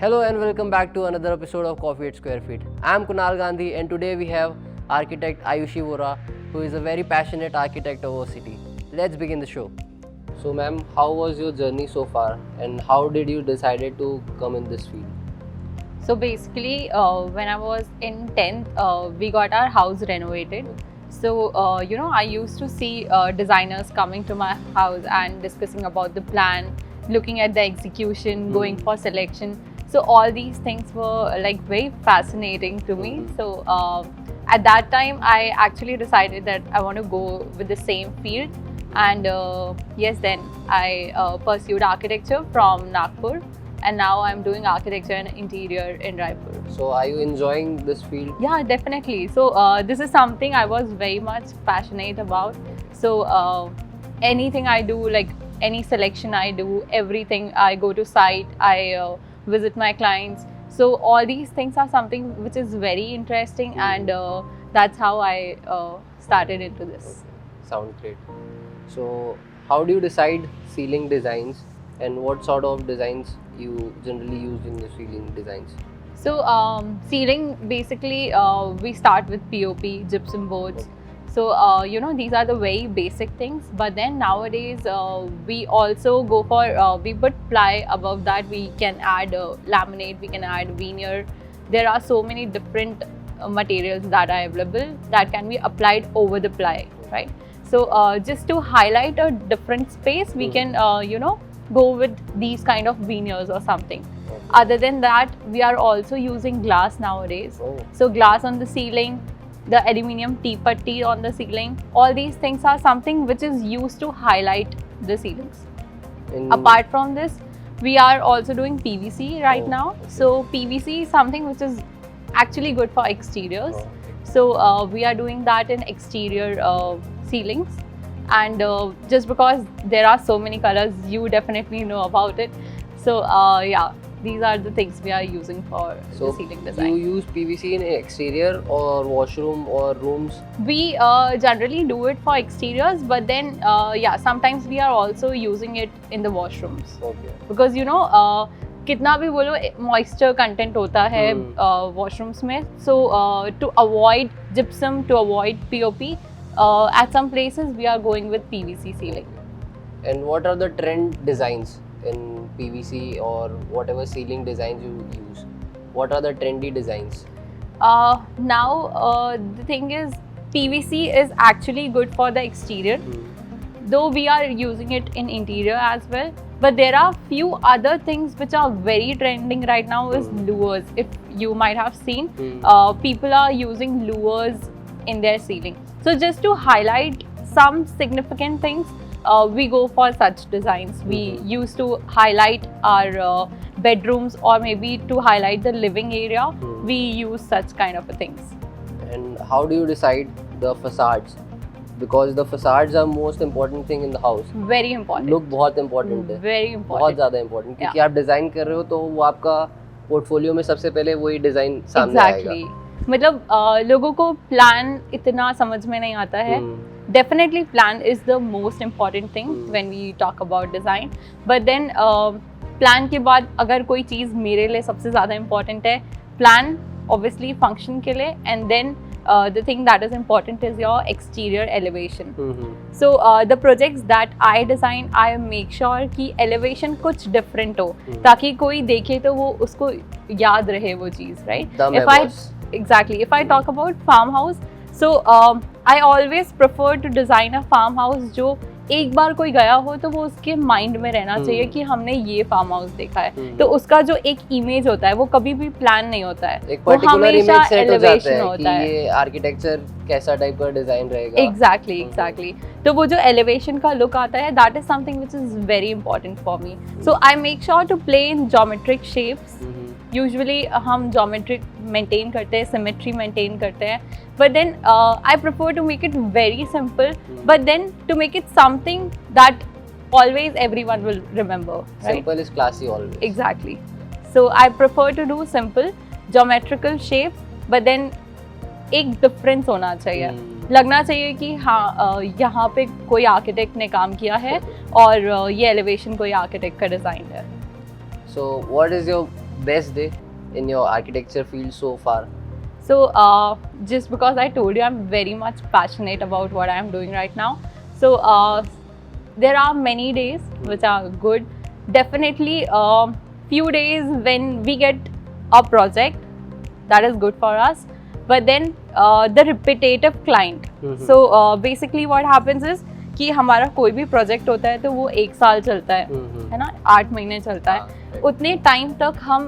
Hello and welcome back to another episode of Coffee at Square Feet. I am Kunal Gandhi and today we have architect Ayushi Vohra, who is a very passionate architect of our city. Let's begin the show. So ma'am, how was your journey so far and how did you decided to come in this field? So basically, when I was in 10th, we got our house renovated. So, I used to see designers coming to my house and discussing about the plan, looking at the execution, going for selection. So all these things were like very fascinating to me. So at that time, I actually decided that I want to go with the same field. And yes, then I pursued architecture from Nagpur. And now I'm doing architecture and interior in Raipur. So are you enjoying this field? Yeah, definitely. So this is something I was very much passionate about. So anything I do, like any selection I do, everything, I go to site, I visit my clients. So all these things are something which is very interesting, and that's how I started into this. Sounds great. So how do you decide ceiling designs and what sort of designs you generally use in the ceiling designs? So ceiling, basically we start with POP, gypsum boards. So these are the very basic things, but then nowadays we also go for, we put ply above that, we can add laminate, we can add veneer. There are so many different materials that are available that can be applied over the ply, right? So just to highlight a different space, we can go with these kind of veneers or something. Other than that, we are also using glass nowadays. So glass on the ceiling, the aluminium T-putty on the ceiling, all these things are something which is used to highlight the ceilings. Apart from this, we are also doing PVC right now. So PVC is something which is actually good for exteriors. So we are doing that in exterior ceilings. And just because there are so many colors, you definitely know about it. So yeah, these are the things we are using for the ceiling design. Do you use PVC in exterior or washroom or rooms? We generally do it for exteriors, but then yeah, sometimes we are also using it in the washrooms. Okay. Because कितना भी बोलो moisture content होता है washrooms में. So to avoid gypsum, to avoid POP, at some places we are going with PVC ceiling. And what are the trend designs in PVC or whatever ceiling designs you use? What are the trendy designs? Now the thing is, PVC is actually good for the exterior, though we are using it in interior as well. But there are few other things which are very trending right now is lures. If you might have seen, people are using lures in their ceiling. So just to highlight some significant things, we go for such designs. We used to highlight our bedrooms, or maybe to highlight the living area, we use such kind of things. And how do you decide the facades? Because the facades are most important thing in the house. Very important. Look बहुत important है. Very important. बहुत ज़्यादा important. क्योंकि आप design कर रहे हो तो वो आपका पोर्टफोलियो में सबसे पहले वही डिजाइन सामने आएगा. मतलब लोगों को प्लान इतना समझ में नहीं आता है. Definitely plan is the most important thing when we talk about design. But then plan के बाद अगर कोई चीज़ मेरे लिए सबसे ज़्यादा important है, plan obviously function के लिए, and then the thing that is important is your exterior elevation. So the projects that I design, I make sure कि elevation कुछ different हो, ताकि कोई देखे तो वो उसको याद रहे वो चीज़, right? If I talk about farmhouse, so I always prefer to design a farmhouse जो एक बार कोई गया हो तो वो उसके माइंड में रहना चाहिए कि हमने ये फार्म हाउस देखा है. तो उसका जो एक इमेज होता है वो कभी भी प्लान नहीं होता है, एक पर्टिकुलर इमेज सेट हो जाता है कि ये आर्किटेक्चर कैसा टाइप का डिजाइन रहेगा. एग्जैक्टली. तो वो जो एलिवेशन का लुक आता है, that is something which is very important for me. So I make sure to play in geometric shapes. Usually हम ज्योमेट्रिक मेंटेन करते हैं, सिमेट्री मेंटेन करते हैं, but then I prefer to make it very simple, but then to make it something that always everyone will remember, right? Simple is classy always. Exactly. So I prefer to do simple geometrical shapes, but then एक difference होना चाहिए. लगना चाहिए कि हाँ यहाँ पे कोई आर्किटेक्ट ने काम किया है और ये एलिवेशन कोई आर्किटेक्ट का डिज़ाइन है. So what is your best day in your architecture field so far? So just because I told you I'm very much passionate about what I'm doing right now, so there are many days which are good. Definitely few days when we get a project that is good for us, but then the repetitive client. So basically what happens is कि हमारा कोई भी project होता है तो वो 1 साल चलता है ना, 8 महीने चलता है. उतने टाइम तक हम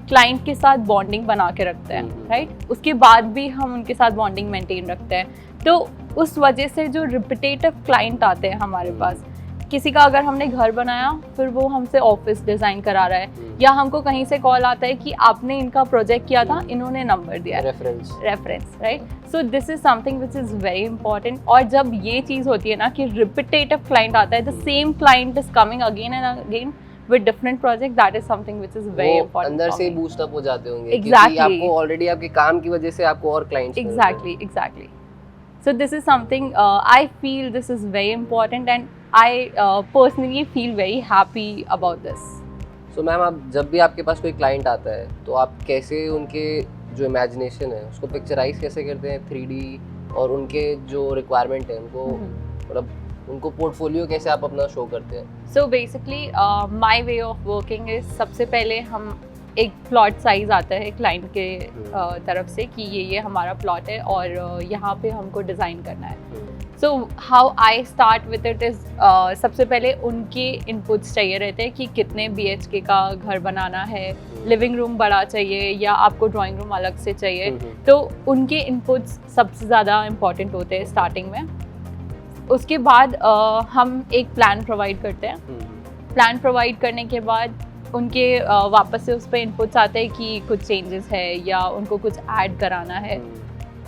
क्लाइंट के साथ बॉन्डिंग बना के रखते हैं, राइट. उसके बाद भी हम उनके साथ बॉन्डिंग मेंटेन रखते हैं. तो उस वजह से जो रिपीटेटिव क्लाइंट आते हैं हमारे पास, किसी का अगर हमने घर बनाया फिर वो हमसे ऑफिस डिज़ाइन करा रहा है, या हमको कहीं से कॉल आता है कि आपने इनका प्रोजेक्ट किया था, इन्होंने नंबर दिया, reference, right. So this is something which is very important. और जब ये चीज़ होती है ना कि रिपीटेटिव क्लाइंट आता है, the same client is coming again and again with different project, that is something which is very important. अंदर से बूस्ट अप हो जाते होंगे. Exactly. क्योंकि आपको ऑलरेडी आपके काम की वजह से आपको और clients. Exactly. So this is something I feel this is very important, and I personally feel very happy about this. So ma'am, आप जब भी आपके पास कोई क्लाइंट आता है तो आप कैसे उनके जो इमेजिनेशन है उसको पिक्चराइज कैसे करते हैं 3D, और उनके जो रिक्वायरमेंट है उनको मतलब उनको पोर्टफोलियो कैसे आप अपना शो करते हैं? So basically my way of working is, सबसे पहले हम एक प्लॉट साइज आता है क्लाइंट के तरफ से कि ये हमारा प्लॉट है और यहाँ पे हमको डिज़ाइन करना है. So how I start with it is, सबसे पहले उनके इनपुट्स चाहिए रहते हैं कि कितने BHK का घर बनाना है, लिविंग रूम बड़ा चाहिए या आपको ड्राइंग रूम अलग से चाहिए. तो उनके इनपुट्स सबसे ज़्यादा इम्पॉर्टेंट होते हैं स्टार्टिंग में. उसके बाद हम एक प्लान प्रोवाइड करते हैं. प्लान प्रोवाइड करने के बाद उनके वापस से उस पर इनपुट्स आते हैं कि कुछ चेंजेस है या उनको कुछ ऐड कराना है.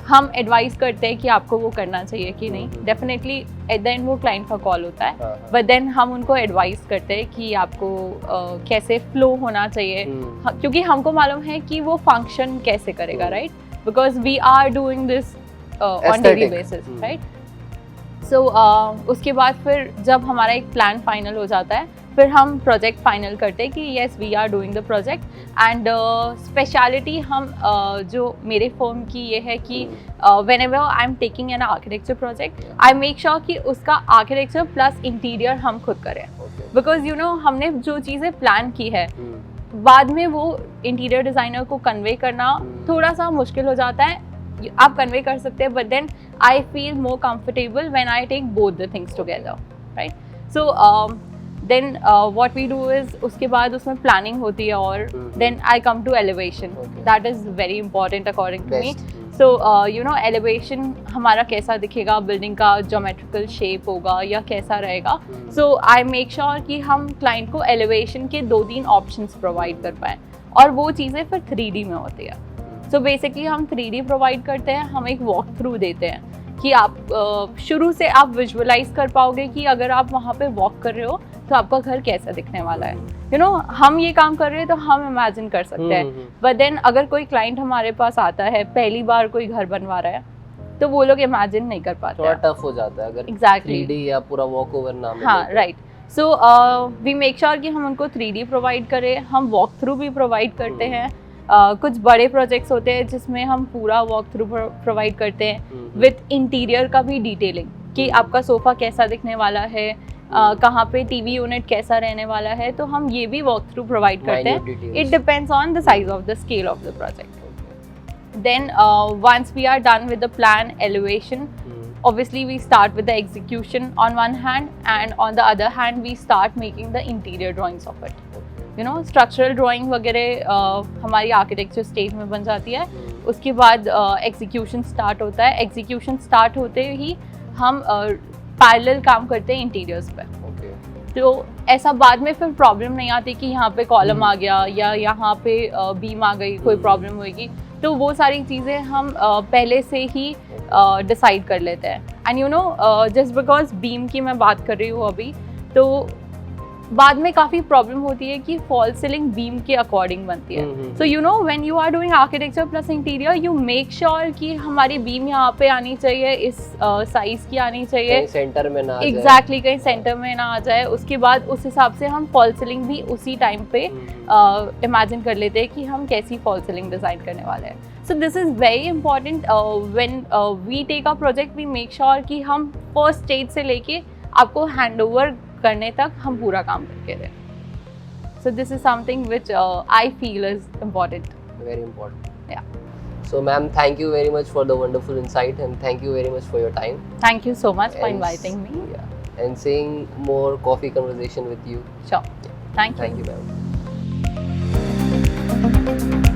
हम एडवाइस करते हैं कि आपको वो करना चाहिए कि नहीं. डेफिनेटली एट द एंड वो क्लाइंट का कॉल होता है, बट देन हम उनको एडवाइस करते हैं कि आपको कैसे फ्लो होना चाहिए, क्योंकि हमको मालूम है कि वो फंक्शन कैसे करेगा, right. Because we are doing this on daily basis, right. So उसके बाद फिर जब हमारा एक प्लान फाइनल हो जाता है, फिर हम प्रोजेक्ट फाइनल करते हैं कि yes we are doing the project. And speciality हम जो मेरे फर्म की ये है कि whenever I am taking an architecture project, I make sure कि उसका आर्किटेक्चर प्लस इंटीरियर हम खुद करें. बिकॉज यू नो हमने जो चीज़ें प्लान की है, बाद में वो इंटीरियर डिज़ाइनर को कन्वे करना थोड़ा सा मुश्किल हो जाता है. आप कन्वे कर सकते हैं, but then I feel more comfortable when I take both the things together, right. So then what we do is, उसके बाद उसमें प्लानिंग होती है और then I come to elevation. That is very important according to me. So you know elevation हमारा कैसा दिखेगा, building का ज्योमेट्रिकल शेप होगा या कैसा रहेगा. सो आई मेक श्योर कि हम क्लाइंट को एलिवेशन के 2-3 ऑप्शंस प्रोवाइड कर पाएँ, और वो चीज़ें फिर 3D में होती है. सो बेसिकली हम 3D प्रोवाइड करते हैं. हम एक वॉक थ्रू देते हैं कि आप शुरू से आप विजुअलाइज कर पाओगे कि अगर आप वहाँ पे वॉक कर रहे हो तो आपका घर कैसा दिखने वाला है. यू नो हम ये काम कर रहे हैं तो हम इमेजिन कर सकते हैं, बट देन अगर कोई क्लाइंट हमारे पास आता है, पहली बार कोई घर बनवा रहा है, तो वो लोग इमेजिन नहीं कर पाते. थोड़ा टफ हो जाता है अगर 3D या पूरा वॉक ओवर ना मिले. हाँ, right. So we make sure कि हम उनको 3D प्रोवाइड करें. हम वॉक थ्रू भी प्रोवाइड करते हैं. कुछ बड़े प्रोजेक्ट्स होते हैं जिसमें हम पूरा वॉक थ्रू प्रोवाइड करते हैं विथ इंटीरियर का भी डिटेलिंग कि आपका सोफ़ा कैसा दिखने वाला है, कहाँ पे टीवी यूनिट कैसा रहने वाला है. तो हम ये भी वॉक थ्रू प्रोवाइड करते हैं. It depends on the size of the scale of the project. Then once we are done with the plan elevation, obviously we start with the execution on one hand, and on the other hand we start making the interior drawings of it. You know, structural drawing वगैरह हमारी architecture stage में बन जाती है. उसके बाद execution start होता है. एग्जीक्यूशन स्टार्ट होते ही हम पैरेलल काम करते हैं इंटीरियर्स पे. तो ऐसा बाद में फिर प्रॉब्लम नहीं आती कि यहाँ पे कॉलम आ गया या यहाँ पे बीम आ गई, कोई प्रॉब्लम होगी. तो वो सारी चीज़ें हम पहले से ही डिसाइड कर लेते हैं. And you know just because beam की मैं बात कर रही हूँ अभी, तो बाद में काफ़ी प्रॉब्लम होती है कि फॉल सीलिंग बीम के अकॉर्डिंग बनती है. So you know when you are doing architecture plus interior, you make sure कि हमारी बीम यहाँ पे आनी चाहिए, इस साइज की आनी चाहिए, सेंटर में ना एग्जैक्टली कहीं सेंटर में ना आ जाए. उसके बाद उस हिसाब से हम फॉल सीलिंग भी उसी टाइम पे इमेजिन कर लेते हैं कि हम कैसी फॉल सीलिंग डिज़ाइन करने वाले हैं. So this is very important. When we take a project, we make sure कि हम फर्स्ट स्टेज से लेके आपको हैंड ओवर करने तक हम पूरा काम करके दें. So this is something which I feel is important. Very important. Yeah. So ma'am, thank you very much for the wonderful insight and thank you very much for your time. Thank you so much for And inviting me. Yeah. And seeing more coffee conversation with you. Sure. Thank you. Thank you ma'am.